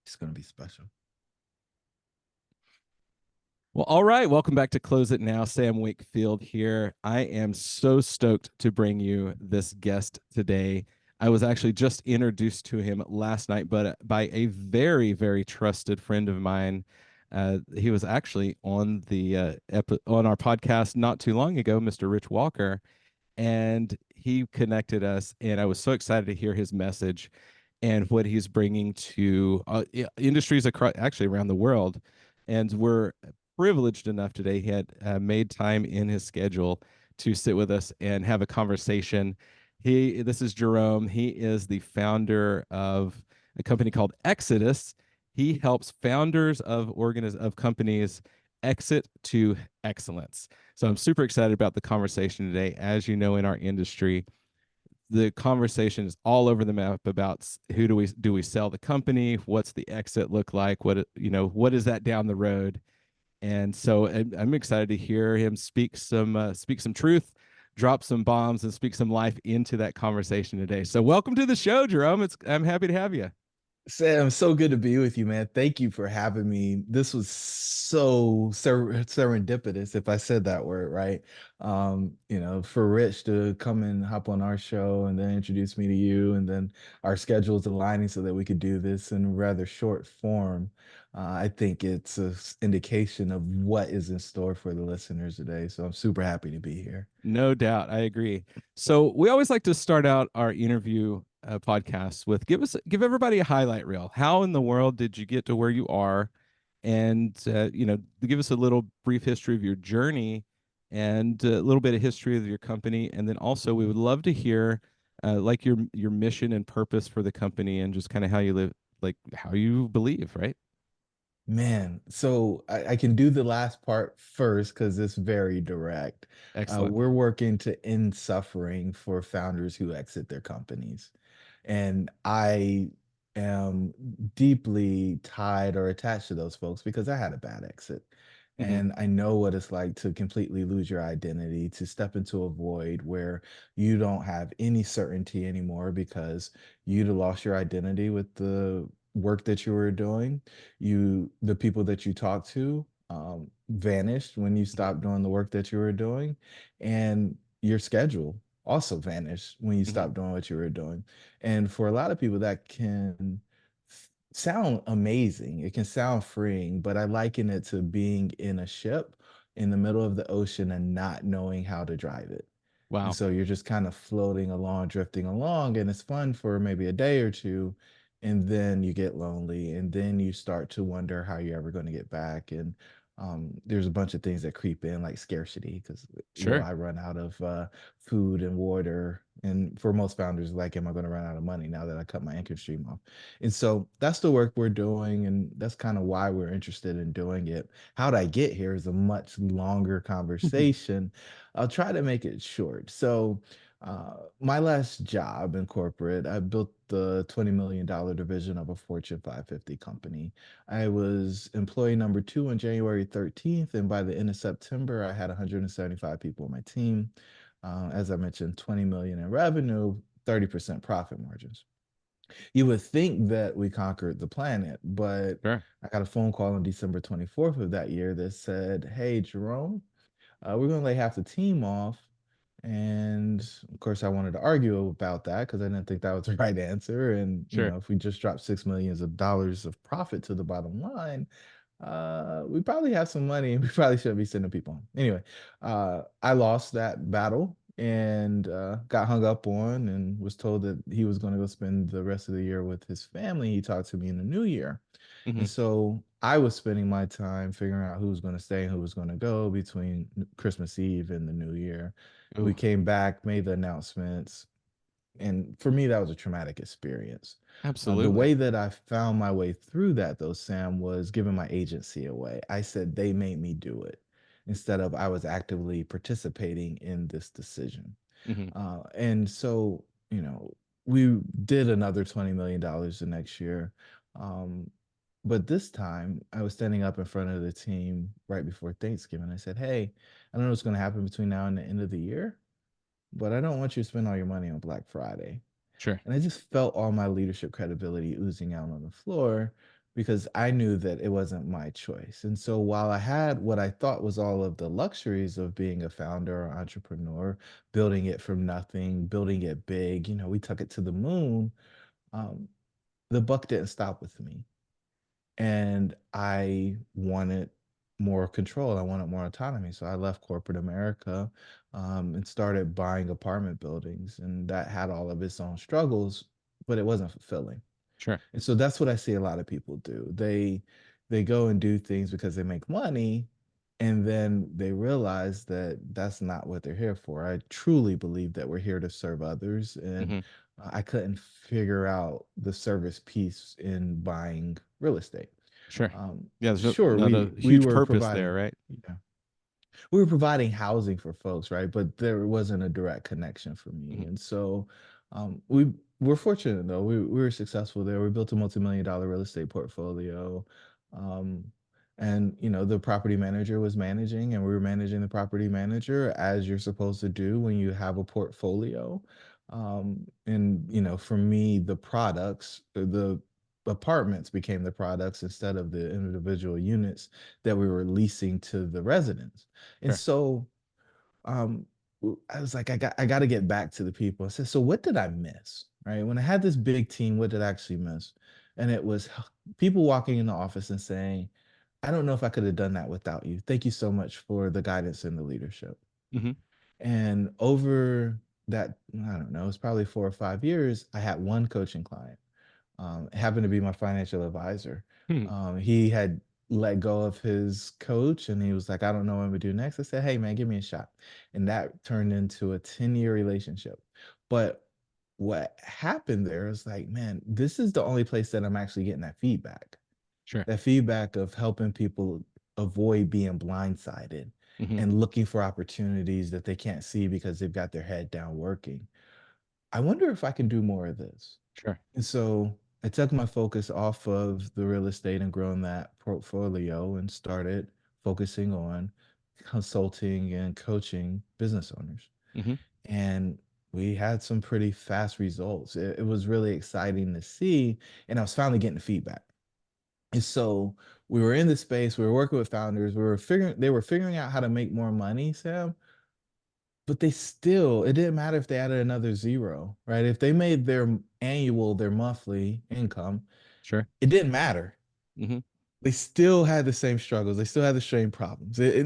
It's going to be special. Well, all right. Welcome back to Close It Now. Sam Wakefield here. I am so stoked to bring you this guest today. I was actually just introduced to him last night, but by a very, very trusted friend of mine. He was actually on on our podcast not too long ago, Mr. Rich Walker, and he connected us. And I was so excited to hear his message and what he's bringing to industries across, actually around the world. And we're privileged enough today. He had made time in his schedule to sit with us and have a conversation. This is Jerome. He is the founder of a company called Exodus. He helps founders of companies exit to excellence. So I'm super excited about the conversation today. As you know, in our industry, the conversation is all over the map about who do we sell the company, what's the exit look like, what is that down the road. And so I'm excited to hear him speak some truth, drop some bombs, and speak some life into that conversation today. So welcome to the show, Jerome. I'm happy to have you. Sam, so good to be with you, man. Thank you for having me. This was so serendipitous, if I said that word right. For Rich to come and hop on our show and then introduce me to you, and then our schedules aligning so that we could do this in rather short form. I think it's an indication of what is in store for the listeners today. So I'm super happy to be here. No doubt, I agree. So we always like to start out our interview podcasts with give everybody a highlight reel. How in the world did you get to where you are, and give us a little brief history of your journey and a little bit of history of your company, and then also we would love to hear like your mission and purpose for the company, and just kind of how you live, like how you believe, right? Man, so I can do the last part first because it's very direct. Excellent. We're working to end suffering for founders who exit their companies. And I am deeply tied or attached to those folks because I had a bad exit. Hmm. And I know what it's like to completely lose your identity, to step into a void where you don't have any certainty anymore because you'd have lost your identity with the work that you were doing. The people that you talked to vanished when you stopped doing the work that you were doing, and your schedule also vanished when you Hmm. stopped doing what you were doing. And for a lot of people, that can sound amazing. It can sound freeing, but I liken it to being in a ship in the middle of the ocean and not knowing how to drive it. And Wow. so you're just kind of floating along, drifting along, and it's fun for maybe a day or two. And then you get lonely, and then you start to wonder how you're ever going to get back. And there's a bunch of things that creep in, like scarcity, because will Sure. I run out of food and water? And for most founders, like, am I going to run out of money now that I cut my income stream off? And so that's the work we're doing, and that's kind of why we're interested in doing it. How'd I get here is a much longer conversation. I'll try to make it short. So, my last job in corporate, I built the $20 million division of a Fortune 550 company. I was employee number two on January 13th, and by the end of September, I had 175 people on my team. As I mentioned, 20 million in revenue, 30% profit margins. You would think that we conquered the planet, but Sure. I got a phone call on December 24th of that year that said, "Hey, Jerome, we're going to lay half the team off." And of course, I wanted to argue about that because I didn't think that was the right answer. And, Sure. if we just dropped $6 million of profit to the bottom line, we probably have some money and we probably shouldn't be sending people home. Anyway, I lost that battle and got hung up on and was told that he was going to go spend the rest of the year with his family. He talked to me in the new year. Hmm. And so I was spending my time figuring out who was going to stay and who was going to go between Christmas Eve and the new year. We Ooh, came back, made the announcements, and for me, that was a traumatic experience. The absolutely. way that I found my way through that, though, Sam, was giving my agency away. I said they made me do it instead of I was actively participating in this decision. Hmm. And so, we did another $20 million the next year. Um, but this time I was standing up in front of the team right before Thanksgiving. I said, "Hey, I don't know what's going to happen between now and the end of the year, but I don't want you to spend all your money on Black Friday." Sure. And I just felt all my leadership credibility oozing out on the floor. because I knew that it wasn't my choice. And so while I had what I thought was all of the luxuries of being a founder or entrepreneur, building it from nothing, building it big, we took it to the moon. Um, the buck didn't stop with me. And I wanted more control. I wanted more autonomy. So I left corporate America, and started buying apartment buildings. And that had all of its own struggles, but it wasn't fulfilling. Sure. And so that's what I see a lot of people do. They go and do things because they make money, and then they realize that that's not what they're here for. I truly believe that we're here to serve others, and Hmm. I couldn't figure out the service piece in buying real estate. Sure. Um, Yeah, there's sure, not we a we huge were purpose there, providing, right? yeah, we were providing housing for folks, right? But there wasn't a direct connection for me. Hmm. And so we were fortunate though. We were successful there. We built a multi-million dollar real estate portfolio. Um, and the property manager was managing, and we were managing the property manager as you're supposed to do when you have a portfolio. And for me, the products, the apartments became the products instead of the individual units that we were leasing to the residents. And Sure. so um I was like, I got to get back to the people. I said, so what did I miss? Right? When I had this big team, what did I actually miss? And it was people walking in the office and saying, I don't know if I could have done that without you. Thank you so much for the guidance and the leadership. Hmm. And over that, I don't know, it's probably 4 or 5 years, I had one coaching client. It happened to be my financial advisor. Hmm. He had let go of his coach, and he was like, I don't know what I'm gonna do next. I said, hey man, give me a shot. And that turned into a 10-year relationship. But what happened there is like, man, this is the only place that I'm actually getting Sure. that feedback of helping people avoid being blindsided Hmm. and looking for opportunities that they can't see because they've got their head down working. I wonder if I can do more of this. Sure. And so I took my focus off of the real estate and growing that portfolio and started focusing on consulting and coaching business owners. Hmm. And we had some pretty fast results. It was really exciting to see. And I was finally getting feedback. And so we were in the space, we were working with founders, they were figuring out how to make more money, Sam, but it didn't matter if they added another zero, right? If they made their monthly income, Sure. it didn't matter. Hmm. They still had the same struggles. They still had the same problems. It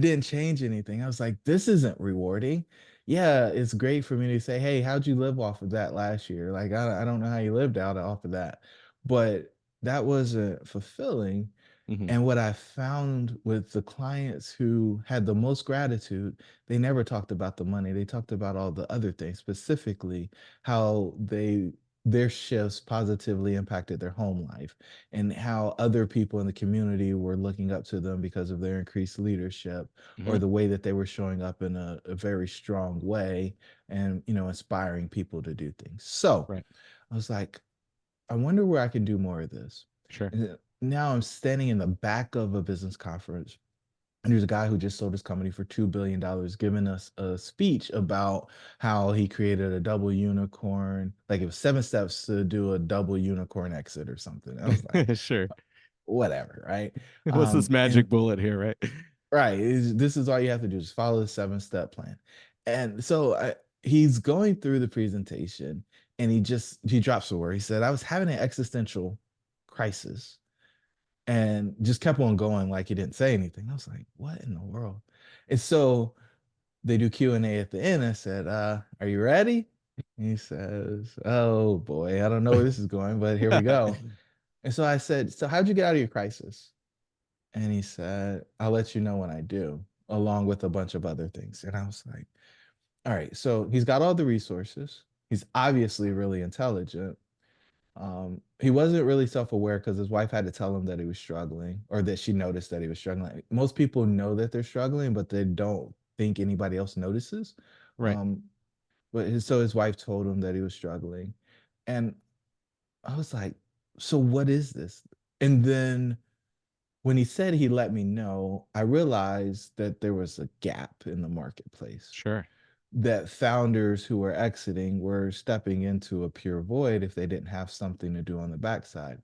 didn't change anything. I was like, this isn't rewarding. Yeah, it's great for me to say, hey, how'd you live off of that last year? Like, I don't know how you lived out off of that, but that wasn't fulfilling. Hmm. And what I found with the clients who had the most gratitude, they never talked about the money. They talked about all the other things, specifically how their shifts positively impacted their home life, and how other people in the community were looking up to them because of their increased leadership, or Hmm. the way that they were showing up in a very strong way, and inspiring people to do things. So Right. I was like, I wonder where I can do more of this. Sure. And now I'm standing in the back of a business conference, and there's a guy who just sold his company for $2 billion, giving us a speech about how he created a double unicorn. Like it was 7 steps to do a double unicorn exit or something. I was like, Sure. whatever, right? What's this And magic bullet here, right? right, this is all you have to do, just follow the 7 step plan. And so he's going through the presentation, and he drops a word. He said, I was having an existential crisis, and just kept on going like he didn't say anything. I was like, what in the world? And so they do Q&A at the end. I said, are you ready? And he says, oh boy, I don't know where this is going, but here we go. And so I said, so how'd you get out of your crisis? And he said, I'll let you know when I do, along with a bunch of other things. And I was like, all right, so he's got all the resources. He's obviously really intelligent. He wasn't really self-aware because his wife had to tell him that he was struggling, or that she noticed that he was struggling. Most people know that they're struggling, but they don't think anybody else notices. Right. Um, so his wife told him that he was struggling. And I was like, so what is this? And then when he said he let me know, I realized that there was a gap in the marketplace, Sure. that founders who were exiting were stepping into a pure void if they didn't have something to do on the backside.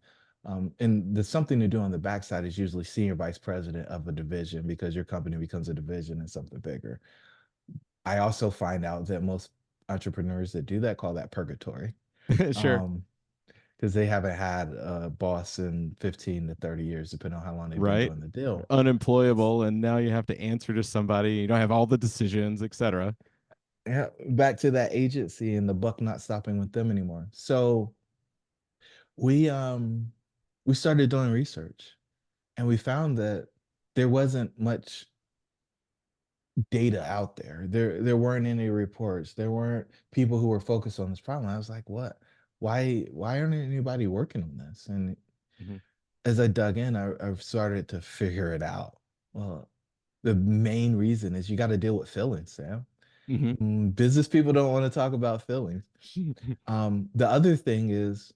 And the something to do on the backside is usually senior vice president of a division because your company becomes a division and something bigger. I also find out that most entrepreneurs that do that call that purgatory. Sure. Um, because they haven't had a boss in 15 to 30 years, depending on how long they've been Right. doing the deal. Unemployable, and now you have to answer to somebody. You don't have all the decisions, etc. Yeah, back to that agency and the buck not stopping with them anymore. So we um we started doing research and we found that there wasn't much data out there. There weren't any reports. There weren't people who were focused on this problem. I was like, what? Why aren't anybody working on this? And Hmm. as I dug in, I've started to figure it out. Well, the main reason is you got to deal with feelings, Sam. Hmm. Business people don't want to talk about feelings. The other thing is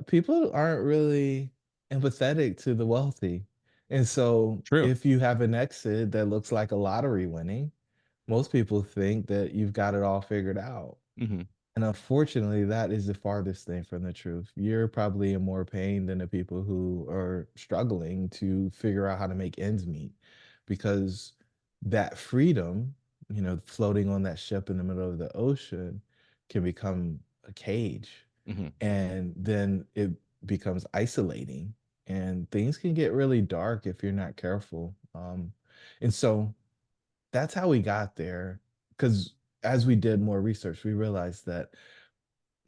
people aren't really empathetic to the wealthy. And so True. if you have an exit that looks like a lottery winning, most people think that you've got it all figured out. Hmm. And unfortunately, that is the farthest thing from the truth. You're probably in more pain than the people who are struggling to figure out how to make ends meet because that freedom, floating on that ship in the middle of the ocean can become a cage. Hmm. And then it becomes isolating and things can get really dark if you're not careful. And so that's how we got there. Because as we did more research, we realized that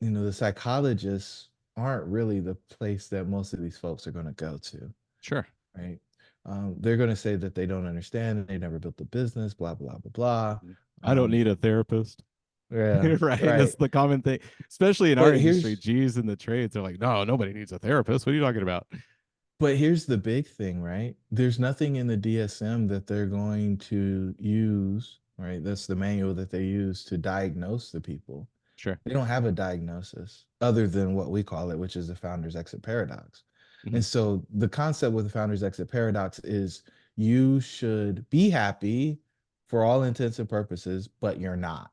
the psychologists aren't really the place that most of these folks are going to go to, Sure. right? They're going to say that they don't understand, they never built a business, blah blah blah blah. Mhm. I don't Um, need a therapist. yeah, Right. That's right. the common thing, especially in our But industry. here's G's in the trades, they're like, no, nobody needs a therapist. What are you talking about? but here's the big thing, right? There's nothing in the DSM that they're going to use, right? That's the manual that they use to diagnose the people. Sure. They don't have a diagnosis other than what we call it, which is the founder's exit paradox. Hmm. And so the concept with the founder's exit paradox is you should be happy for all intents and purposes, but you're not.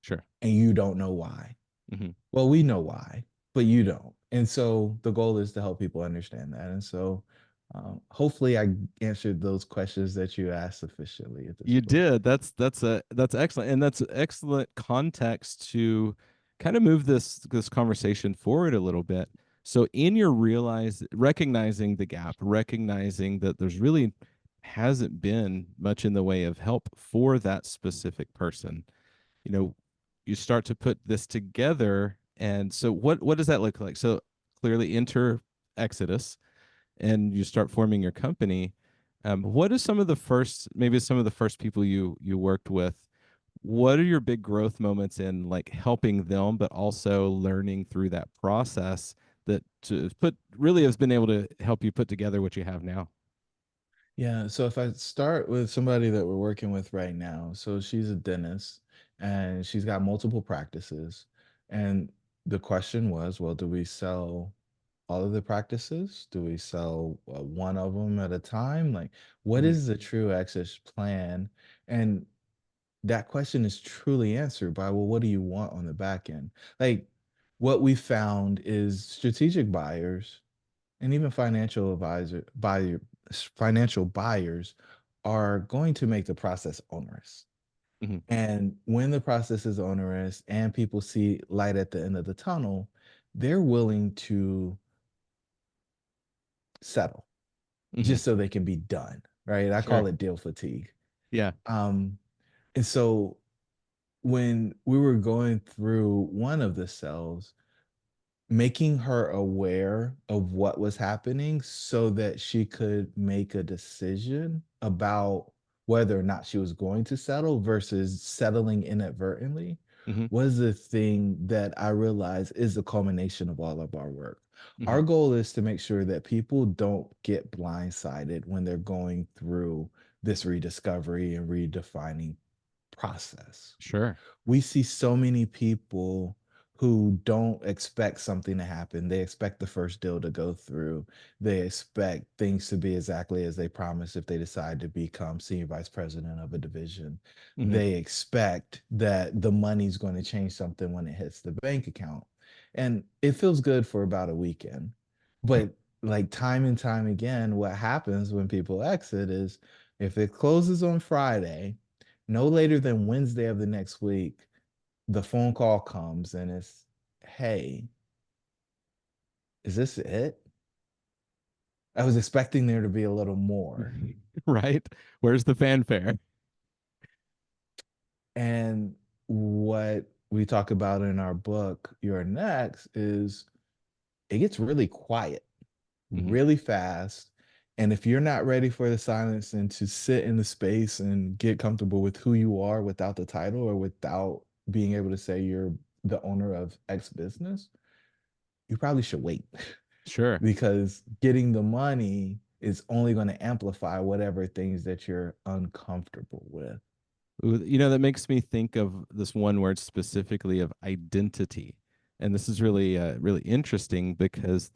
Sure. And you don't know why. Hmm. Well, we know why, but you don't. And so the goal is to help people understand that. And so hopefully I answered those questions that you asked sufficiently at this You point. did. That's excellent, and that's excellent context to kind of move this conversation forward a little bit. So, in your recognizing the gap, recognizing that there's really hasn't been much in the way of help for that specific person, you know, you start to put this together. And so, what does that look like? So, clearly, enter Exodus and you start forming your company, what are some of the first, maybe some of the first people you worked with? What are your big growth moments in like helping them, but also learning through that process that to put really has been able to help you put together what you have now? Yeah, so if I start with somebody that we're working with right now, so she's a dentist and she's got multiple practices. And the question was, well, do we sell all of the practices? Do we sell one of them at a time? Like, what Hmm. is the true exit plan? And that question is truly answered by, well, what do you want on the back end? Like, what we found is strategic buyers and even financial buyers are going to make the process onerous. Hmm. And when the process is onerous and people see light at the end of the tunnel, they're willing to settle Hmm. just so they can be done, right? I call Sure. it deal fatigue. Yeah. Um, and so when we were going through one of the cells, making her aware of what was happening so that she could make a decision about whether or not she was going to settle versus settling inadvertently Hmm. was the thing that I realized is the culmination of all of our work. Hmm. Our goal is to make sure that people don't get blindsided when they're going through this rediscovery and redefining process. Sure. We see so many people who don't expect something to happen. They expect the first deal to go through. They expect things to be exactly as they promised if they decide to become senior vice president of a division. Hmm. They expect that the money's going to change something when it hits the bank account. And it feels good for about a weekend. But like time and time again, what happens when people exit is if it closes on Friday, no later than Wednesday of the next week, the phone call comes and it's, hey, is this it? I was expecting there to be a little more. Right? Where's the fanfare? And what we talk about in our book, Your Next, is it gets really quiet Hmm. really fast. And if you're not ready for the silence and to sit in the space and get comfortable with who you are without the title or without being able to say you're the owner of X business, you probably should wait Sure. because getting the money is only going to amplify whatever things that you're uncomfortable with. You know, that makes me think of this one word specifically of identity. And this is really, really interesting because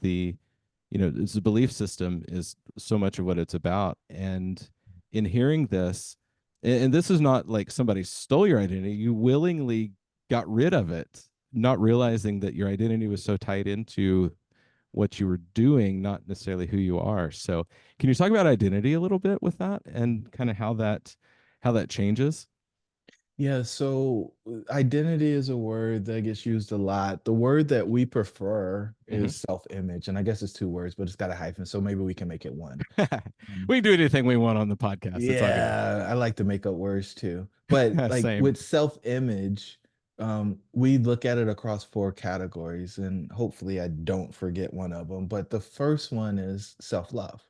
it's the belief system is so much of what it's about. And in hearing this, and this is not like somebody stole your identity, you willingly got rid of it, not realizing that your identity was so tied into what you were doing, not necessarily who you are. So, can you talk about identity a little bit with that and kind of how that changes? Yeah, so identity is a word that gets used a lot. The word that we prefer Hmm. is self-image, and I guess it's two words, but it's got a hyphen, so maybe we can make it one. Um, We can do anything we want on the podcast. It's all good. yeah, I like to make up words too. But like Same. with self-image, we look at it across four categories, and hopefully I don't forget one of them. But the first one is self-love,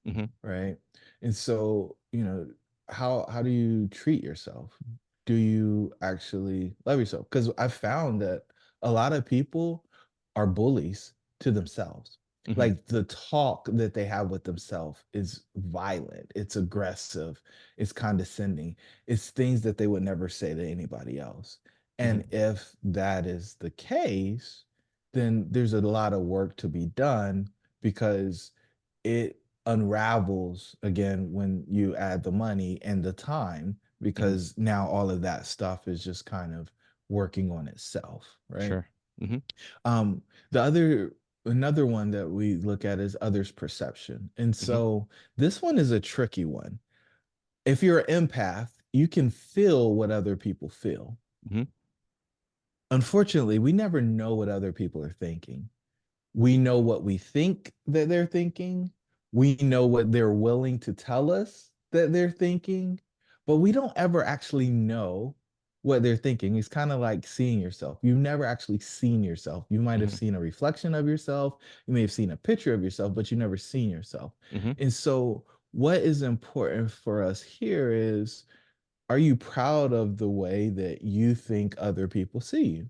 Hmm. right? And so, how do you treat yourself? Do you actually love yourself? Because I found that a lot of people are bullies to themselves. Hmm. Like the talk that they have with themselves is violent, it's aggressive, it's condescending, it's things that they would never say to anybody else. Hmm. And if that is the case, then there's a lot of work to be done because it unravels again when you add the money and the time Hmm. because now all of that stuff is just kind of working on itself, right? Sure. Hmm. Um, the other another one that we look at is others' perception. And Hmm. so this one is a tricky one. If you're an empath, you can feel what other people feel. Hmm. Unfortunately, we never know what other people are thinking. We know what we think that they're thinking. We know what they're willing to tell us that they're thinking, but we don't ever actually know what they're thinking. It's kind of like seeing yourself. You've never actually seen yourself. You might have Hmm. seen a reflection of yourself. You may have seen a picture of yourself, but you never seen yourself. Hmm. And so, what is important for us here is, are you proud of the way that you think other people see you?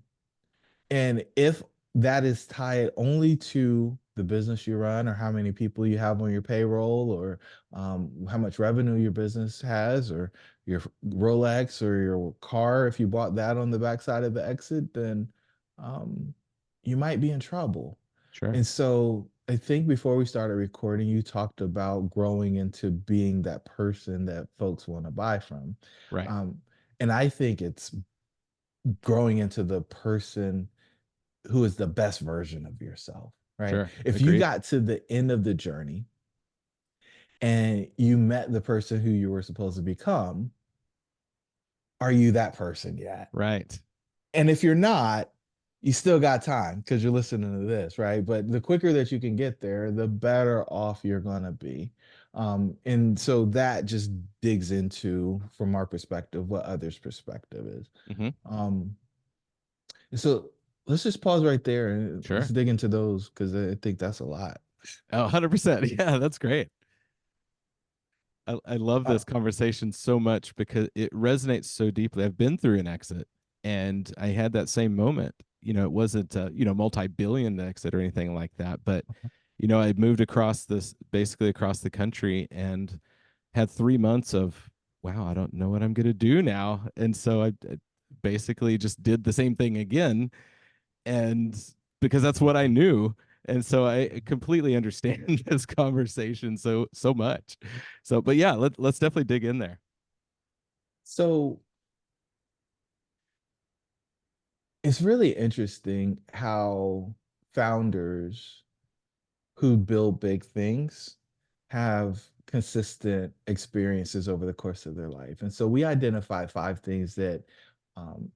And if that is tied only to the business you run or how many people you have on your payroll or how much revenue your business has or your Rolex or your car, if you bought that on the backside of the exit, then um, you might be in trouble. Sure. And so I think before we started recording, you talked about growing into being that person that folks want to buy from. Right. Um, and I think it's growing into the person who is the best version of yourself, right? Sure. If you Agreed. got to the end of the journey and you met the person who you were supposed to become, are you that person yet? Right. And if you're not, you still got time because you're listening to this, right? But the quicker that you can get there, the better off you're going to be. And so that just digs into, from our perspective, what others' perspective is. Hmm. Um, so let's just pause right there and let's Sure. dig into those because I think that's a lot. Oh, 100%. Yeah, that's great. I love Uh, this conversation so much because it resonates so deeply. I've been through an exit and I had that same moment. It wasn't multi-billion exit or anything like that, but I moved across this basically across the country and had 3 months of wow, I don't know what I'm gonna do now. And so I basically just did the same thing again and because that's what I knew. And so I completely understand this conversation so much. So, but yeah, let's definitely dig in there. so it's really interesting how founders who build big things have consistent experiences over the course of their life. And so we identify five things that um,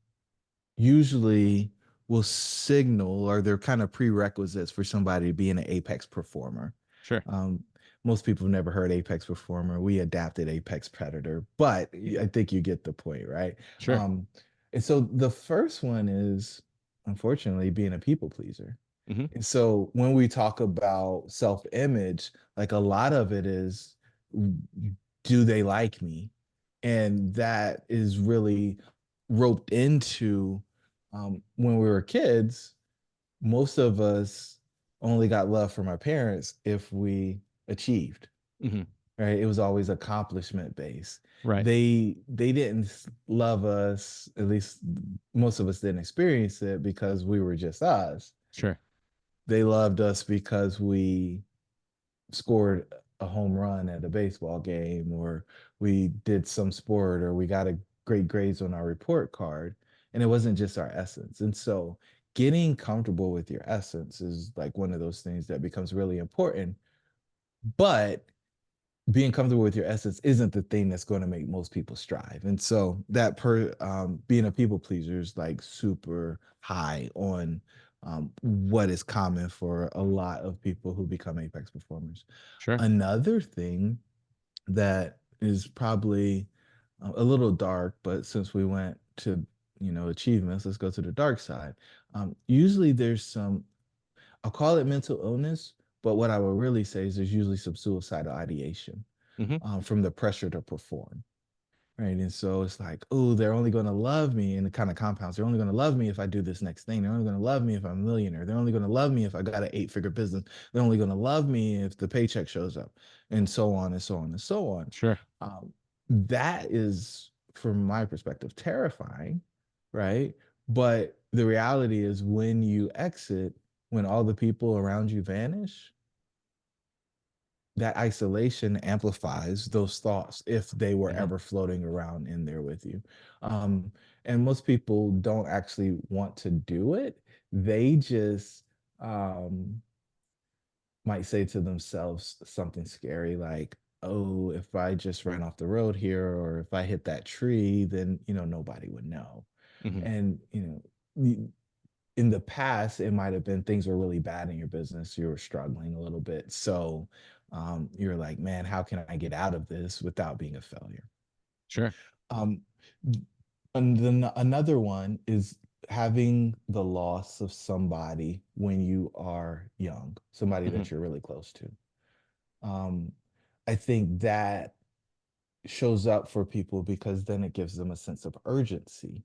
usually will signal, or they're kind of prerequisites for somebody to be an apex performer. Sure. Um, Most people have never heard apex performer. We adapted apex predator, but I think you get the point, right? Sure. Um, and so the first one is, unfortunately, being a people pleaser. Hmm. And so when we talk about self-image, like a lot of it is, do they like me? And that is really roped into when we were kids. Most of us only got love from our parents if we achieved, Hmm. right? It was always accomplishment based. Right. They didn't love us, at least most of us didn't experience it because we were just us. Sure. They loved us because we scored a home run at a baseball game, or we did some sport, or we got a great grades on our report card. And it wasn't just our essence. And so getting comfortable with your essence is like one of those things that becomes really important. But being comfortable with your essence isn't the thing that's going to make most people strive. And so that being a people pleaser is like super high on what is common for a lot of people who become apex performers. Sure. Another thing that is probably a little dark, but since we went to achievements, let's go to the dark side. Usually there's some, I'll call it mental illness, but what I would really say is there's usually some suicidal ideation Hmm. from the pressure to perform. Right. And so it's like, oh, they're only going to love me, and it kind of compounds. They're only going to love me if I do this next thing. They're only going to love me if I'm a millionaire. They're only going to love me if I got an 8-figure business. They're only going to love me if the paycheck shows up, and so on and so on and so on. Sure. That is, from my perspective, terrifying. Right. But the reality is, when you exit, when all the people around you vanish, that isolation amplifies those thoughts if they were Hmm. ever floating around in there with you. Um, and most people don't actually want to do it. They just might say to themselves something scary like, oh, if I just ran off the road here, or if I hit that tree, then, nobody would know. Hmm. And, in the past, it might have been things were really bad in your business. You were struggling a little bit. So you're like, man, how can I get out of this without being a failure? Sure. Um, and then another one is having the loss of somebody when you are young, somebody Hmm. that you're really close to. Um, I think that shows up for people because then it gives them a sense of urgency.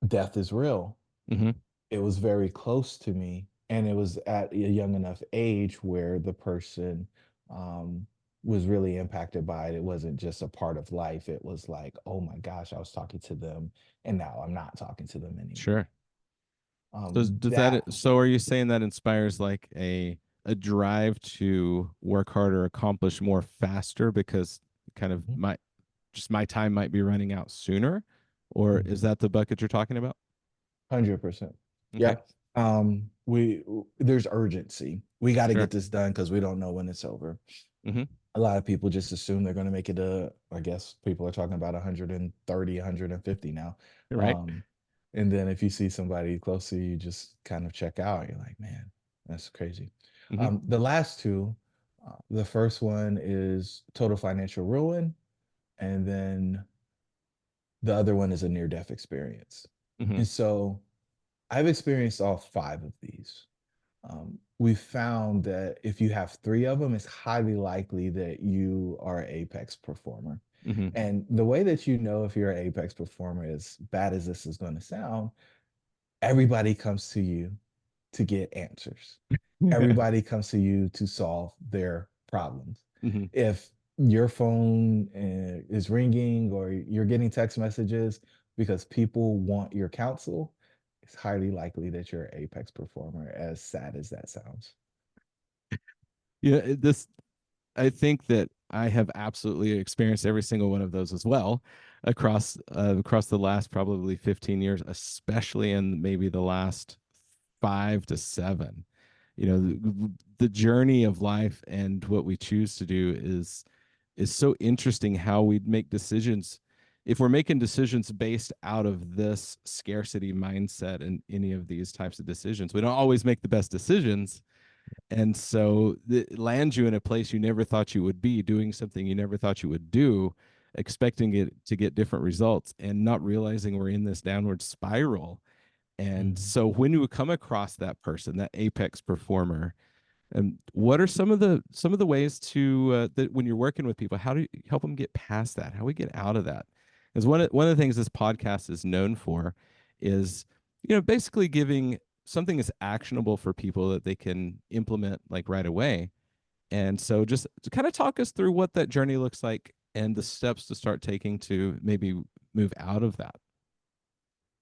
Death is real. Hmm. It was very close to me, and it was at a young enough age where the person um, was really impacted by it. It wasn't just a part of life. It was like, oh my gosh, I was talking to them, and now I'm not talking to them anymore. Sure. Does that, That so are you saying that inspires like a drive to work harder, accomplish more faster because kind of Mhm, my time might be running out sooner? Or is mhm. that the bucket you're talking about? 100%. Okay. Yep. We There's urgency. We got to Sure. get this done because we don't know when it's over. Hmm. A lot of people just assume they're going to make it I guess people are talking about 130, 150 now. You're right. Um, and then if you see somebody close to you, you just kind of check out. You're like, man, that's crazy. Hmm. The last two, the first one is total financial ruin, and then the other one is a near-death experience. Hmm. And so I've experienced all five of these. We found that if you have three of them, it's highly likely that you are an apex performer. Hmm. And the way that you know if you're an apex performer, as bad as this is going to sound, everybody comes to you to get answers. Everybody comes to you to solve their problems. Hmm. If your phone is ringing, or you're getting text messages because people want your counsel, it's highly likely that you're an apex performer, as sad as that sounds. Yeah, this, I think that I have absolutely experienced every single one of those as well across the last probably 15 years, especially in maybe the last 5 to 7. You know, the journey of life and what we choose to do is so interesting how we make decisions. If we're making decisions based out of this scarcity mindset and any of these types of decisions, we don't always make the best decisions. And so it lands you in a place you never thought you would be, doing something you never thought you would do, expecting it to get different results and not realizing we're in this downward spiral. And Mhm. so when you come across that person, that apex performer, and what are some of the ways to that when you're working with people, how do you help them get past that? How we get out of that? Because one of the things this podcast is known for is, basically giving something that's actionable for people that they can implement like right away. And so just to kind of talk us through what that journey looks like and the steps to start taking to maybe move out of that.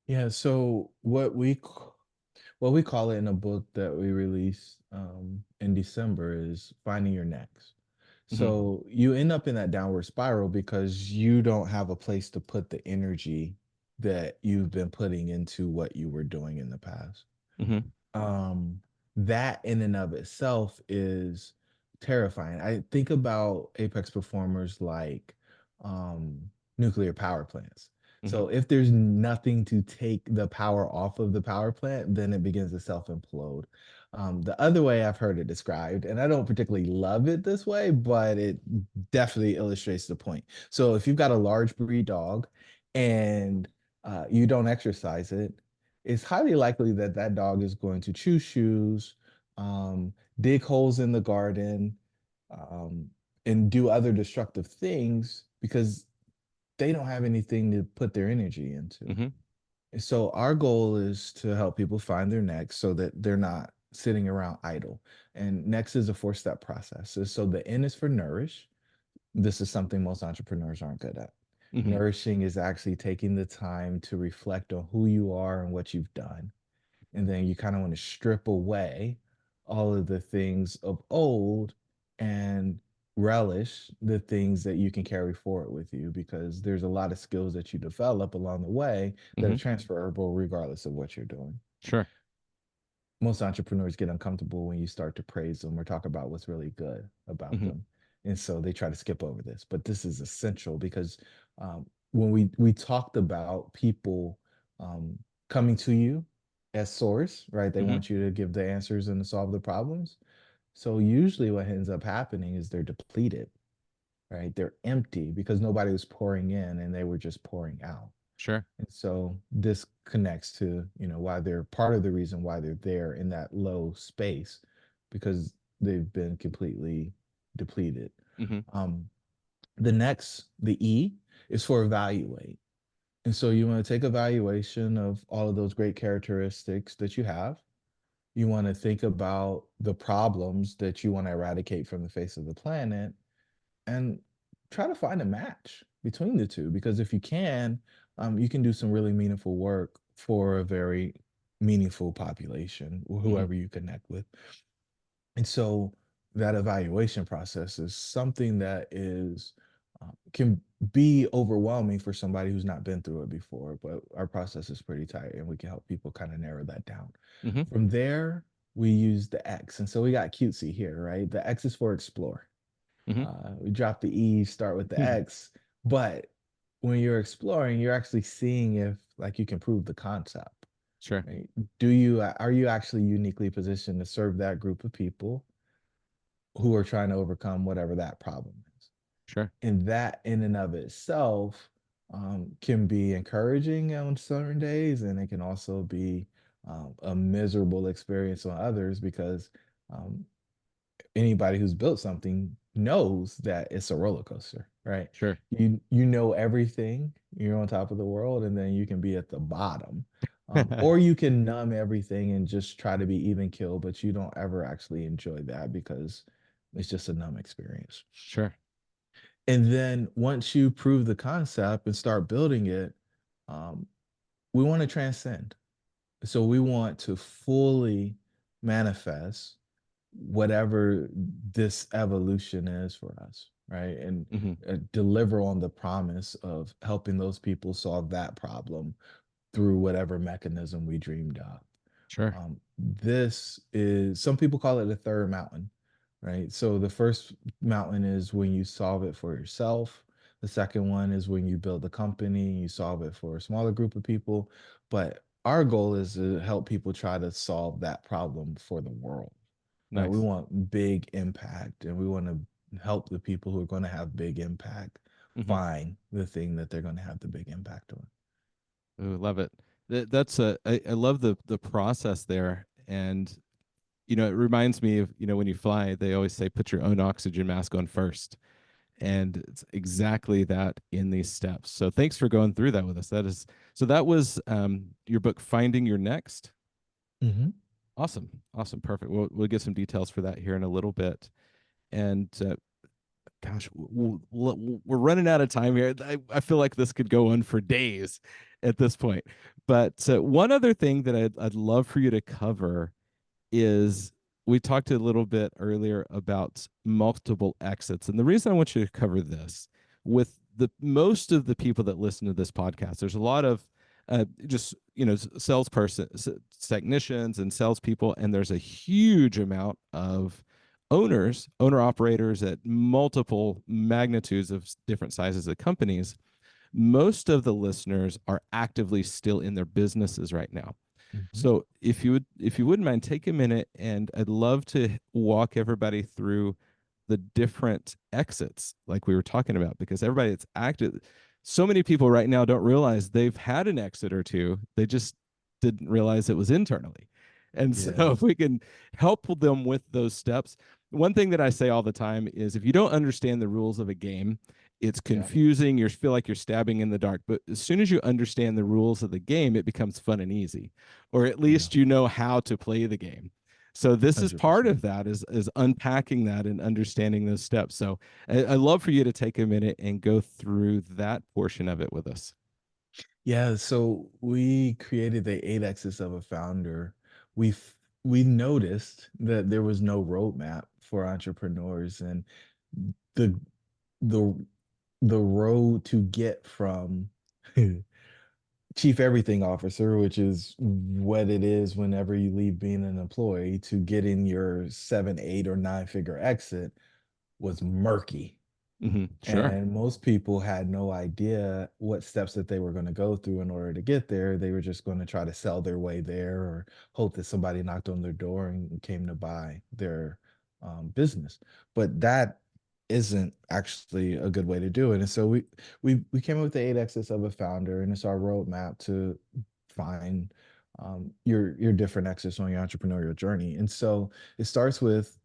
Yeah, so what we call it in a book that we released in December is finding your next. Mm-hmm. So you end up in that downward spiral because you don't have a place to put the energy that you've been putting into what you were doing in the past. Mm-hmm. um that in and of itself is terrifying. I think about apex performers like nuclear power plants. Mm-hmm. So if there's nothing to take the power off of the power plant, then it begins to self implode. The other way I've heard it described, and I don't particularly love it this way, but it definitely illustrates the point. So if you've got a large breed dog and you don't exercise it, it's highly likely that that dog is going to chew shoes, dig holes in the garden, um, and do other destructive things because they don't have anything to put their energy into. Mm-hmm. And so our goal is to help people find their next so that they're not sitting around idle. And next is a four-step process. So the N is for nourish. This is something most entrepreneurs aren't good at. Mm-hmm. Nourishing is actually taking the time to reflect on who you are and what you've done. And then you kind of want to strip away all of the things of old and relish the things that you can carry forward with you because there's a lot of skills that you develop along the way that are Mm-hmm. transferable regardless of what you're doing. Sure. Most entrepreneurs get uncomfortable when you start to praise them or talk about what's really good about Mm-hmm. them. And so they try to skip over this. But this is essential because when we talked about people coming to you as source, right? They Mm-hmm. want you to give the answers and to solve the problems. So usually what ends up happening is they're depleted, right? They're empty because nobody was pouring in and they were just pouring out. Sure. And so this connects to, why they're part of the reason why they're there in that low space because they've been completely depleted. Mm-hmm. Um, the E is for evaluate. And so you want to take evaluation of all of those great characteristics that you have. You want to think about the problems that you want to eradicate from the face of the planet and try to find a match between the two because if you can do some really meaningful work for a very meaningful population or Mm-hmm. whoever you connect with. And so that evaluation process is something that is can be overwhelming for somebody who's not been through it before, but our process is pretty tight and we can help people kind of narrow that down. Mm-hmm. From there, we use the X. And so we got cutesy here, right? The X is for explore. Mm-hmm. We drop the E, start with the X, but when you're exploring, you're actually seeing if like you can prove the concept, Sure. right? Are you actually uniquely positioned to serve that group of people who are trying to overcome whatever that problem is? Sure. And that in and of itself can be encouraging on certain days, and it can also be a miserable experience on others because um, anybody who's built something knows that it's a roller coaster, right? Sure. You know everything, you're on top of the world, and then you can be at the bottom. Or you can numb everything and just try to be even kill, but you don't ever actually enjoy that because it's just a numb experience. Sure. And then once you prove the concept and start building it, um, we want to transcend. So we want to fully manifest whatever this evolution is for us, right? And Mm-hmm. deliver on the promise of helping those people solve that problem through whatever mechanism we dreamed up. Sure. this is, some people call it the third mountain, right? So the first mountain is when you solve it for yourself. The second one is when you build a company and you solve it for a smaller group of people. But our goal is to help people try to solve that problem for the world, right? We Nice. want big impact, and we want to help the people who are going to have big impact Hmm. find the thing that they're going to have the big impact on. Ooh, love it. That's I love the process there. And it reminds me of, when you fly, they always say put your own oxygen mask on first. And it's exactly that in these steps. So thanks for going through that with us. That was your book, Finding Your Next. Hmm. Awesome. Awesome. Perfect. We'll get some details for that here in a little bit. And gosh, we're running out of time here. I feel like this could go on for days at this point. But one other thing that I'd love for you to cover is, we talked a little bit earlier about multiple exits. And the reason I want you to cover this, with the most of the people that listen to this podcast, there's a lot of just salesperson, technicians, and salespeople, and there's a huge amount of owner operators at multiple magnitudes of different sizes of companies. Most of the listeners are actively still in their businesses right now. Hmm. So if you wouldn't mind, take a minute, and I'd love to walk everybody through the different exits like we were talking about, because everybody that's active, so many people right now don't realize they've had an exit or two. They just didn't realize it was internally. And so Yeah. if we can help them with those steps. One thing that I say all the time is, if you don't understand the rules of a game, it's Yeah. confusing. You feel like you're stabbing in the dark. But as soon as you understand the rules of the game, it becomes fun and easy, or at Yeah. least you know how to play the game. So this is part 100%. of that, is unpacking that and understanding those steps. So I love for you to take a minute and go through that portion of it with us. Yeah, so we created the eight axis of a founder. We noticed that there was no roadmap for entrepreneurs, and the the the road to get from chief everything officer, which is what it is whenever you leave being an employee, to getting your seven, eight, or nine figure exit was murky. Sure. And most people had no idea what steps that they were going to go through in order to get there. They were just going to try to sell their way there, or hope that somebody knocked on their door and came to buy their business. But that isn't actually a good way to do it. And so we came up with the eight exits of a founder, and it's our roadmap to find your different exits on your entrepreneurial journey. And so it starts with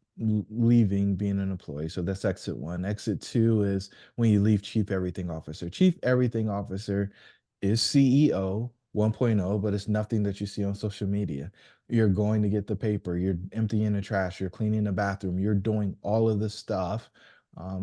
leaving being an employee. So that's exit one. Exit two is when you leave chief everything officer. Chief everything officer is CEO 1.0, but it's nothing that you see on social media. You're going to get the paper, you're emptying the trash, you're cleaning the bathroom, you're doing all of this stuff.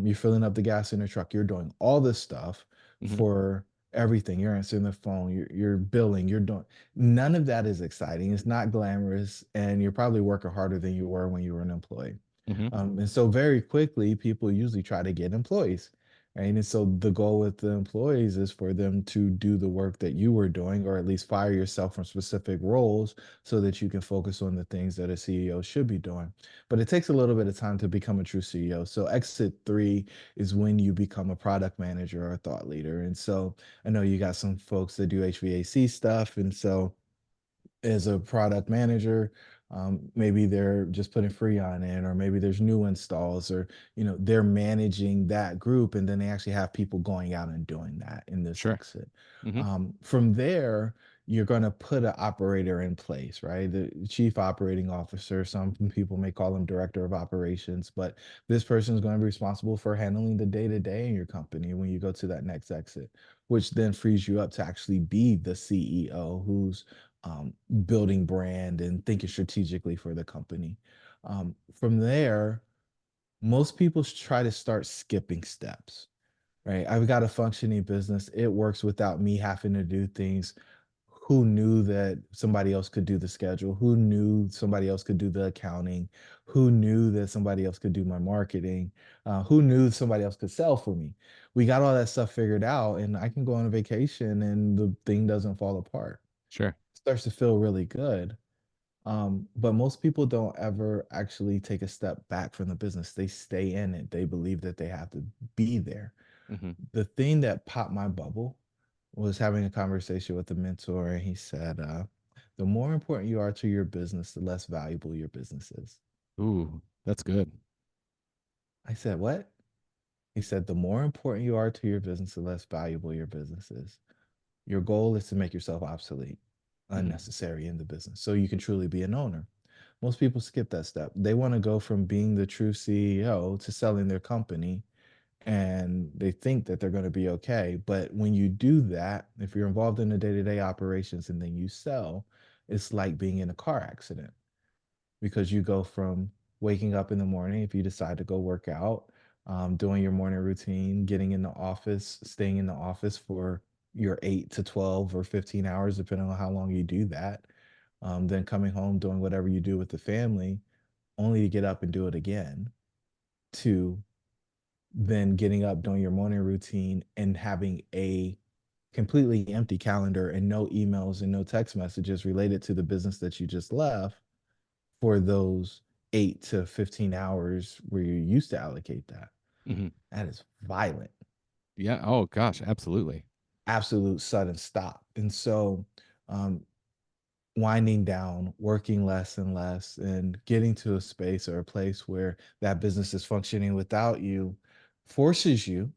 You're filling up the gas in the truck, you're doing all this stuff Hmm. for everything. You're answering the phone, you're billing, you're doing, none of that is exciting. It's not glamorous, and you're probably working harder than you were when you were an employee. Hmm. And so very quickly, people usually try to get employees, right? And so the goal with the employees is for them to do the work that you were doing, or at least fire yourself from specific roles so that you can focus on the things that a CEO should be doing. But it takes a little bit of time to become a true CEO. So exit three is when you become a product manager or a thought leader. And so I know you got some folks that do HVAC stuff. And so as a product manager, maybe they're just putting Freon in, or maybe there's new installs, or they're managing that group, and then they actually have people going out and doing that in this Sure. exit. Hmm. From there, you're going to put an operator in place, right? The chief operating officer. Some people may call him director of operations, but this person is going to be responsible for handling the day to day in your company when you go to that next exit, which then frees you up to actually be the CEO who's building brand and thinking strategically for the company. From there, most people try to start skipping steps, right? I've got a functioning business. It works without me having to do things. Who knew that somebody else could do the schedule? Who knew somebody else could do the accounting? Who knew that somebody else could do my marketing? Who knew somebody else could sell for me? We got all that stuff figured out, and I can go on a vacation and the thing doesn't fall apart. Sure. Starts to feel really good. But most people don't ever actually take a step back from the business. They stay in it. They believe that they have to be there. Mm-hmm. The thing that popped my bubble was having a conversation with a mentor, and he said, the more important you are to your business, the less valuable your business is. Ooh, that's good. I said, what? He said, the more important you are to your business, the less valuable your business is. Your goal is to make yourself obsolete, Mm-hmm. unnecessary in the business, so you can truly be an owner. Most people skip that step. They want to go from being the true CEO to selling their company, and they think that they're going to be okay. But when you do that, if you're involved in the day to day operations and then you sell, it's like being in a car accident, because you go from waking up in the morning, if you decide to go work out, doing your morning routine, getting in the office, staying in the office for your 8 to 12 or 15 hours, depending on how long you do that, then coming home, doing whatever you do with the family, only to get up and do it again, to then getting up, doing your morning routine, and having a completely empty calendar and no emails and no text messages related to the business that you just left for those 8 to 15 hours where you used to allocate that. Mm-hmm. That is violent, Yeah. Oh gosh, absolutely. absolute sudden stop. And so, um, winding down, working less and less, and getting to a space or a place where that business is functioning without you forces you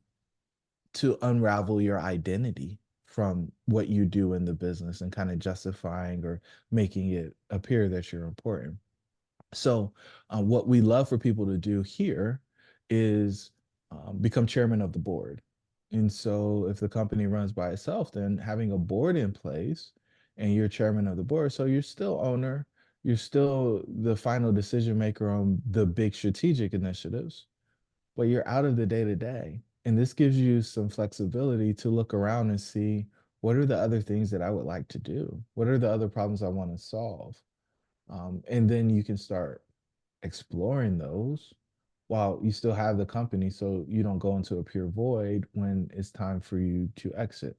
to unravel your identity from what you do in the business and kind of justifying or making it appear that you're important. So, what we love for people to do here is become chairman of the board. And so, if the company runs by itself, then having a board in place and you're chairman of the board, so you're still owner, you're still the final decision maker on the big strategic initiatives, but you're out of the day to day. And this gives you some flexibility to look around and see, what are the other things that I would like to do? What are the other problems I want to solve? And then you can start exploring those while you still have the company, so you don't go into a pure void when it's time for you to exit.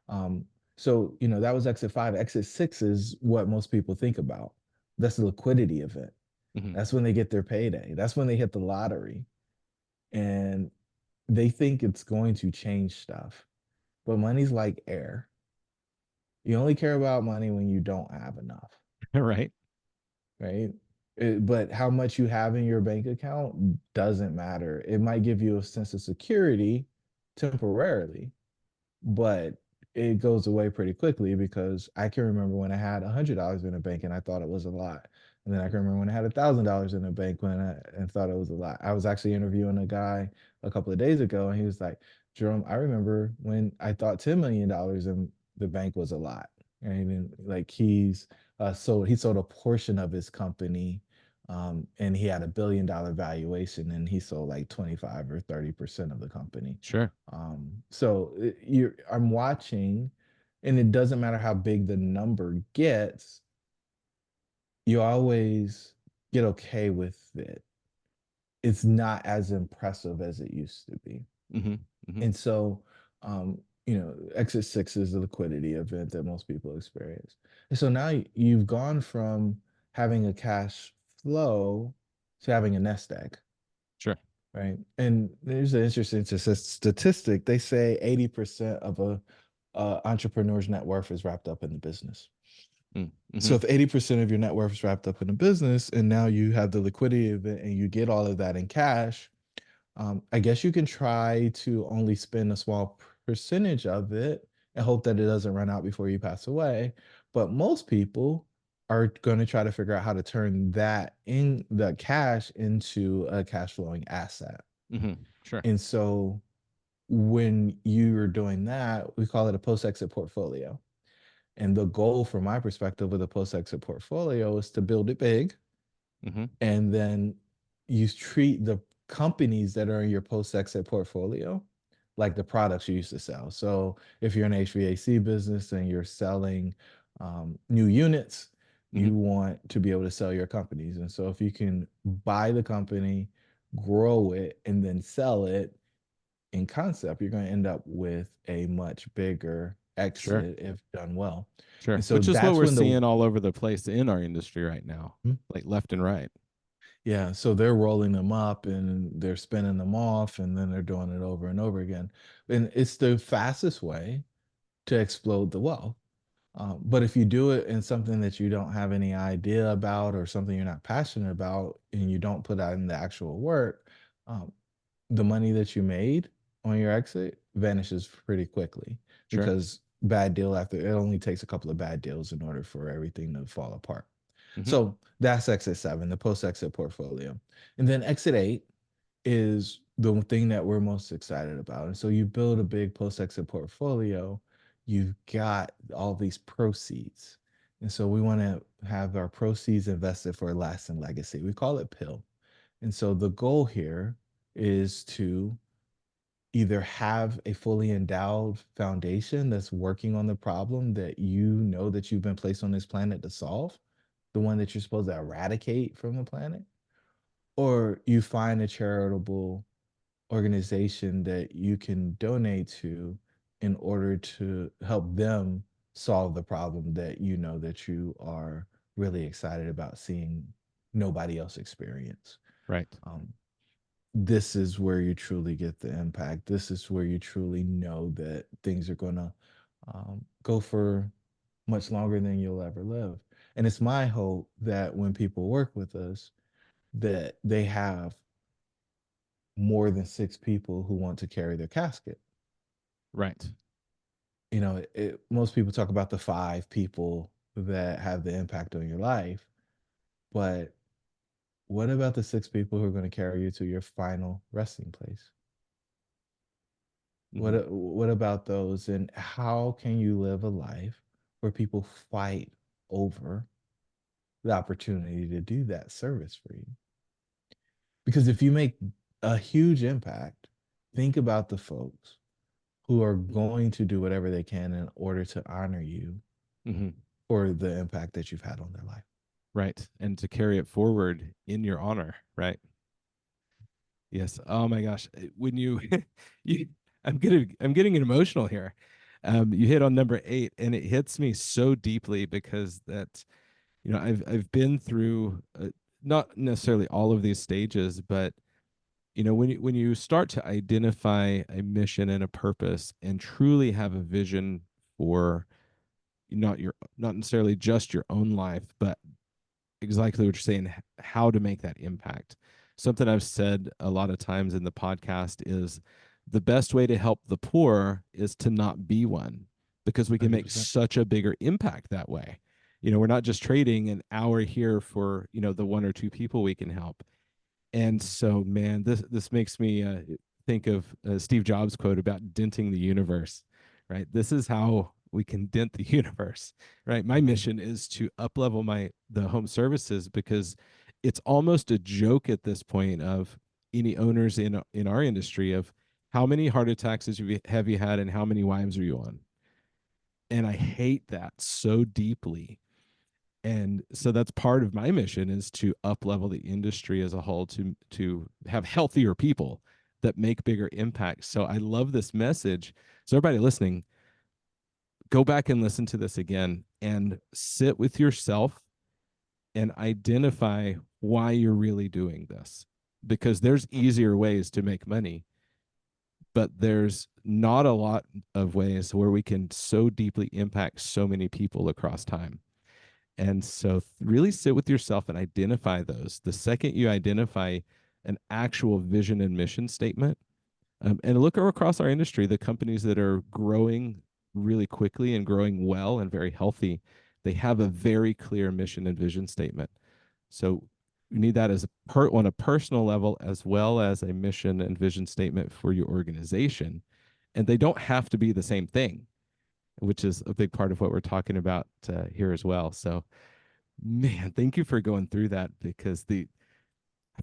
Um, so, that was exit five. Exit six is what most people think about. That's the liquidity event. Mm-hmm. That's when they get their payday. That's when they hit the lottery. And they think it's going to change stuff. But money's like air. You only care about money when you don't have enough, Right. right? But how much you have in your bank account doesn't matter. It might give you a sense of security temporarily, but it goes away pretty quickly, because I can remember when I had $100 in a bank and I thought it was a lot. And then I can remember when I had $1,000 in a bank and thought it was a lot. I was actually interviewing a guy a couple of days ago, and he was like, Jerome, I remember when I thought $10 million in the bank was a lot. And like he sold a portion of his company, and he had $1 billion valuation, and he sold like 25 or 30% of the company. Sure. So I'm watching, and it doesn't matter how big the number gets, you always get okay with it. It's not as impressive as it used to be. Mm-hmm. Mm-hmm. And so, exit six is the liquidity event that most people experience. And so now you've gone from having a cash flow to having a nest egg. Sure. Right. And there's an interesting statistic. They say 80% of a entrepreneur's net worth is wrapped up in the business. So Mm-hmm. if 80% of your net worth is wrapped up in a business, and now you have the liquidity of it and you get all of that in cash, I guess you can try to only spend a small percentage of it and hope that it doesn't run out before you pass away. But most people are going to try to figure out how to turn the cash into a cash flowing asset. Mm-hmm. Sure. And so when you're doing that, we call it a post exit portfolio. And the goal, from my perspective, with a post exit portfolio is to build it big. Mm-hmm. And then you treat the companies that are in your post exit portfolio like the products you used to sell. So if you're an HVAC business and you're selling new units, Mm-hmm. you want to be able to sell your companies. And so if you can buy the company, grow it, and then sell it, in concept, you're going to end up with a much bigger Sure. exit if done well. Sure. And so Which is what that's we're when the seeing all over the place in our industry right now, like left and right. yeah, so they're rolling them up and they're spinning them off and then they're doing it over and over again. And it's the fastest way to explode the wealth. But if you do it in something that you don't have any idea about or something you're not passionate about and you don't put out in the actual work, um, the money that you made on your exit vanishes pretty quickly Sure. because bad deal after it only takes a couple of bad deals in order for everything to fall apart. Hmm. So that's exit seven, the post exit portfolio. And then exit eight is the thing that we're most excited about. And so you build a big post exit portfolio, you've got all these proceeds. And so we want to have our proceeds invested for a lasting legacy. We call it PIL. And so the goal here is to either have a fully endowed foundation that's working on the problem that you know that you've been placed on this planet to solve, the one that you're supposed to eradicate from the planet, or you find a charitable organization that you can donate to in order to help them solve the problem that you know that you are really excited about seeing nobody else experience. Right. Um, this is where you truly get the impact. This is where you truly know that things are going to go for much longer than you'll ever live. And it's my hope that when people work with us, that they have more than six people who want to carry their casket. Right. Most people talk about the five people that have the impact on your life, but what about the six people who are going to carry you to your final resting place? Hmm. What about those? And how can you live a life where people fight over the opportunity to do that service for you? Because if you make a huge impact, think about the folks who are going to do whatever they can in order to honor you Hmm. for the impact that you've had on their life. Right. And to carry it forward in your honor. Right. Yes. Oh my gosh. When you, you, I'm getting emotional here. You hit on number 8, and it hits me so deeply because that, I've been through not necessarily all of these stages, but when you start to identify a mission and a purpose and truly have a vision for not necessarily just your own life, but exactly what you're saying, how to make that impact. Something I've said a lot of times in the podcast is the best way to help the poor is to not be one, because we can make 100%. such a bigger impact that way. We're not just trading an hour here for, the one or two people we can help. And so, man, this makes me think of Steve Jobs' quote about denting the universe. Right, this is how we can dent the universe. Right, my mission is to up level the home services, because it's almost a joke at this point of any owners in our industry of how many heart attacks have you had and how many wives are you on. And I hate that so deeply, and so that's part of my mission, is to up level the industry as a whole, to have healthier people that make bigger impacts. So I love this message. So everybody listening, go back and listen to this again and sit with yourself and identify why you're really doing this, because there's easier ways to make money, but there's not a lot of ways where we can so deeply impact so many people across time. And so really sit with yourself and identify those. The second you identify an actual vision and mission statement, and look across our industry, the companies that are growing really quickly and growing well and very healthy, they have a very clear mission and vision statement. So you need that on a personal level, as well as a mission and vision statement for your organization. And they don't have to be the same thing, which is a big part of what we're talking about here as well. So, man, thank you for going through that, because I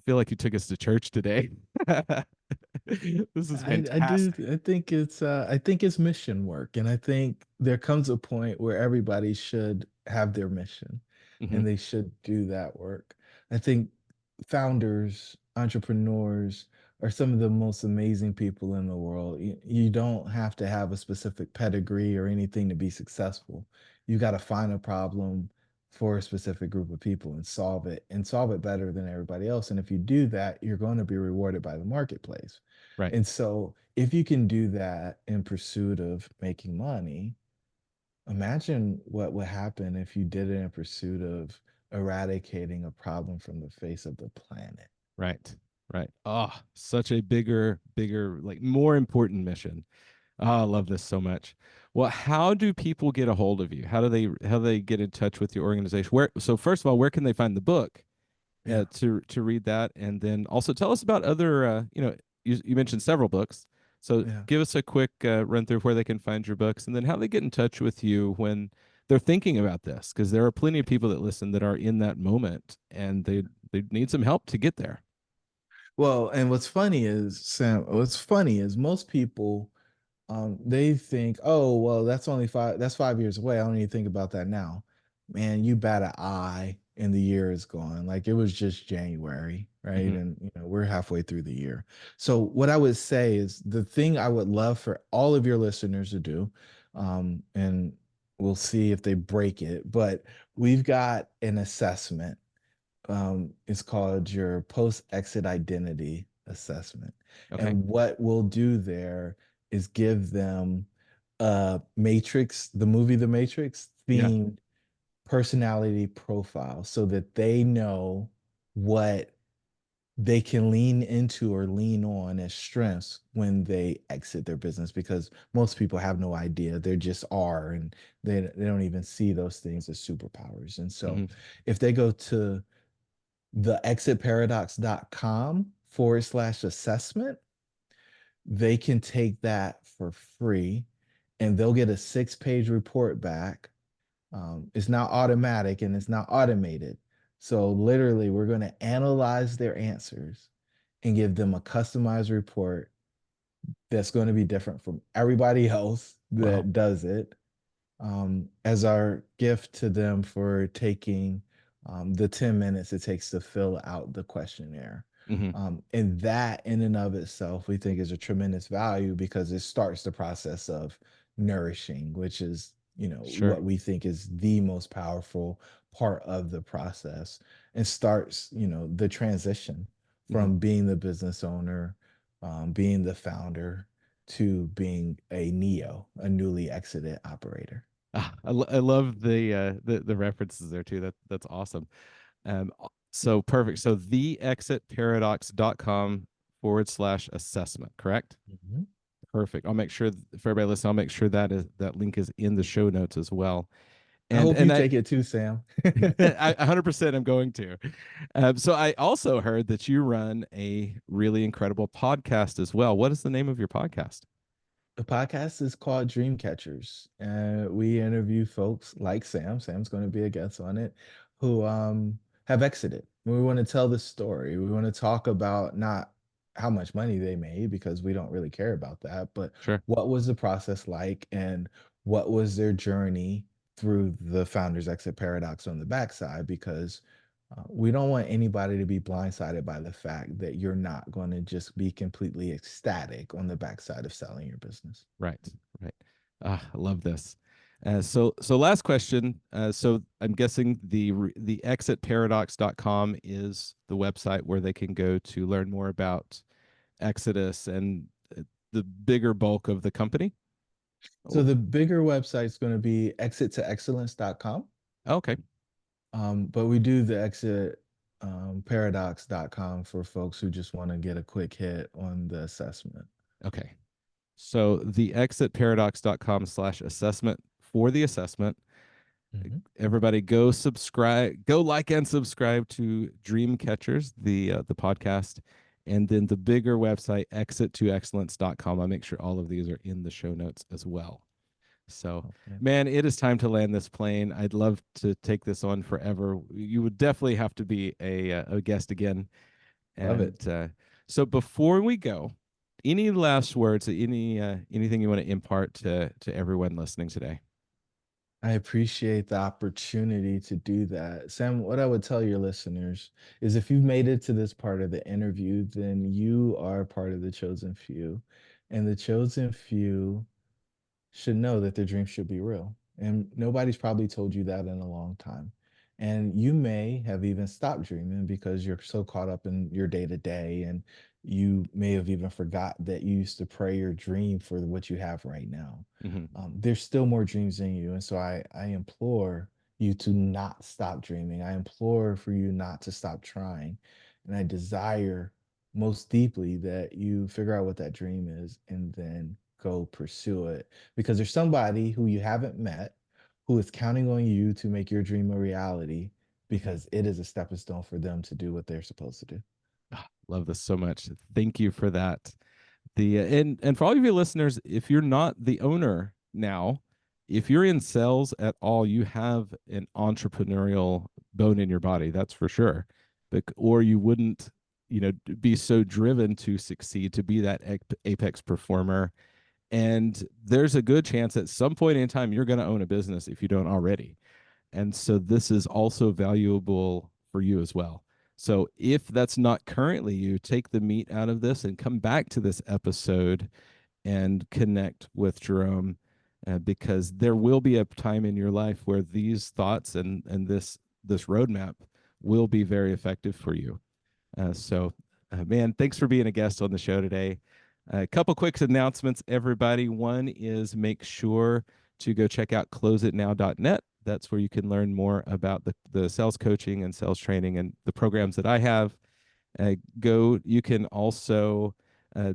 feel like you took us to church today. This is I do. fantastic. I think it's mission work, and I think there comes a point where everybody should have their mission, Hmm. and they should do that work. I think founders entrepreneurs are some of the most amazing people in the world. You don't have to have a specific pedigree or anything to be successful. You got to find a problem for a specific group of people and solve it better than everybody else. And if you do that, you're going to be rewarded by the marketplace. Right. And so if you can do that in pursuit of making money, imagine what would happen if you did it in pursuit of eradicating a problem from the face of the planet. Right. Right. Oh, such a bigger, like more important mission. Oh, I love this so much. Well, how do people get a hold of you? How do they get in touch with your organization? Where so first of all, where can they find the book Yeah, to read that? And then also tell us about other you mentioned several books. So yeah. give us a quick run through of where they can find your books and then how they get in touch with you when they're thinking about this, because there are plenty of people that listen that are in that moment and they need some help to get there. Well, and what's funny is, Sam, what's funny is most people they think, oh, well, that's 5 years away. I don't even think about that now. Man, you bat an eye and the year is gone. Like it was just January, right? Hmm. And we're halfway through the year. So what I would say is the thing I would love for all of your listeners to do, and we'll see if they break it, but we've got an assessment. It's called your post-exit identity assessment. Okay. And what we'll do there is give them a Matrix, the movie The Matrix, Yeah. themed personality profile so that they know what they can lean into or lean on as strengths when they exit their business because most people have no idea. They just are and they don't even see those things as superpowers. And so Hmm. if they go to theexitparadox.com/assessment, they can take that for free and they'll get a 6 page report back. It's not automatic and it's not automated. So, literally, we're going to analyze their answers and give them a customized report that's going to be different from everybody else Wow. that does it as our gift to them for taking the 10 minutes it takes to fill out the questionnaire. Hmm. And that, in and of itself, we think is a tremendous value because it starts the process of nourishing, which is, Sure. what we think is the most powerful part of the process and starts, the transition Hmm. from being the business owner, being the founder, to being a neo, a newly exited operator. I love the references there too. That's awesome. So perfect. So theexitparadox.com/assessment, correct? Mhm. Perfect. I'll make sure for everybody listening, I'll make sure that link is in the show notes as well. I And hope you and I take it too, Sam. I 100% am going to. So I also heard that you run a really incredible podcast as well. What is the name of your podcast? The podcast is called Dreamcatchers, and we interview folks like Sam. Sam's going to be a guest on it, who have exited. We want to tell the story. We want to talk about not how much money they made because we don't really care about that, but Sure. what was the process like and what was their journey through the founder's exit paradox on the backside because we don't want anybody to be blindsided by the fact that you're not going to just be completely ecstatic on the backside of selling your business. Right. Right. I love this. So last question. So I'm guessing the exitparadox.com is the website where they can go to learn more about Exodus and the bigger bulk of the company. So Oh, the bigger website is going to be exittoexcellence.com. okay. But we do the exit paradox.com for folks who just want to get a quick hit on the assessment. Okay. So the exitparadox.com/assessment for the assessment. Mhm. Everybody go subscribe, go like and subscribe to Dreamcatchers, the podcast, and then the bigger website, exit2excellence.com. I'll make sure all of these are in the show notes as well. So, Okay. man, it is time to land this plane. I'd love to take this on forever. You would definitely have to be a guest again. Love And it. so, before we go, any last words, anything you want to impart to everyone listening today? I appreciate the opportunity to do that. Sam, what I would tell your listeners is if you've made it to this part of the interview, then you are part of the chosen few. And the chosen few should know that their dreams should be real. And nobody's probably told you that in a long time. And you may have even stopped dreaming because you're so caught up in your day to day. And you may have even forgot that you used to pray your dream for what you have right now. Mhm. There's still more dreams in you. And so I implore you to not stop dreaming. I implore for you not to stop trying. And I desire most deeply that you figure out what that dream is and then go pursue it because there's somebody who you haven't met who is counting on you to make your dream a reality because it is a stepping stone for them to do what they're supposed to do. Love this so much. Thank you for that. And for all of you listeners, if you're not the owner now, if you're in sales at all, you have an entrepreneurial bone in your body, that's for sure. Or you wouldn't, be so driven to succeed, to be that apex performer. And there's a good chance at some point in time you're going to own a business if you don't already. And so this is also valuable for you as well. So if that's not currently you, take the meat out of this and come back to this episode and connect with Jerome, because there will be a time in your life where these thoughts and this roadmap will be very effective for you. Man, thanks for being a guest on the show today. A couple quick announcements, everybody. One is make sure to go check out closeitnow.net. That's where you can learn more about the sales coaching and sales training and the programs that I have. You can also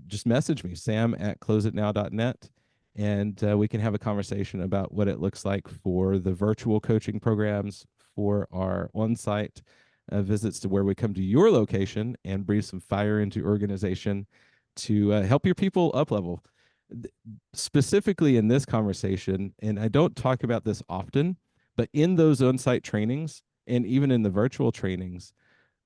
just message me, Sam at closeitnow.net, and we can have a conversation about what it looks like for the virtual coaching programs, for our on site visits to where we come to your location and breathe some fire into your organization to help your people up level. Specifically in this conversation, and I don't talk about this often, but in those on site trainings and even in the virtual trainings,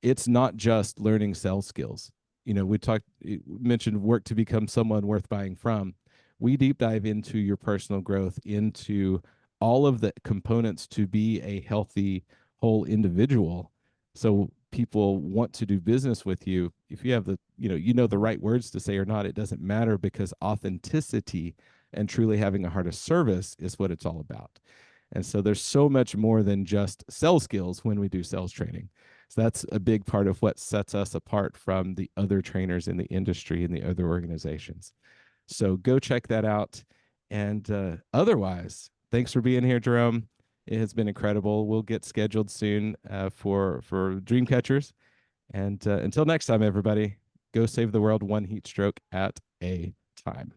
it's not just learning sales skills. Mentioned work to become someone worth buying from. We deep dive into your personal growth, into all of the components to be a healthy whole individual. So people want to do business with you. If you have the right words to say or not, it doesn't matter, because authenticity and truly having a heart of service is what it's all about. And so there's so much more than just sales skills when we do sales training. So that's a big part of what sets us apart from the other trainers in the industry and the other organizations. So go check that out. And otherwise, thanks for being here, Jerome. It has been incredible. We'll get scheduled soon for Dreamcatchers. And until next time, everybody, go save the world one heat stroke at a time.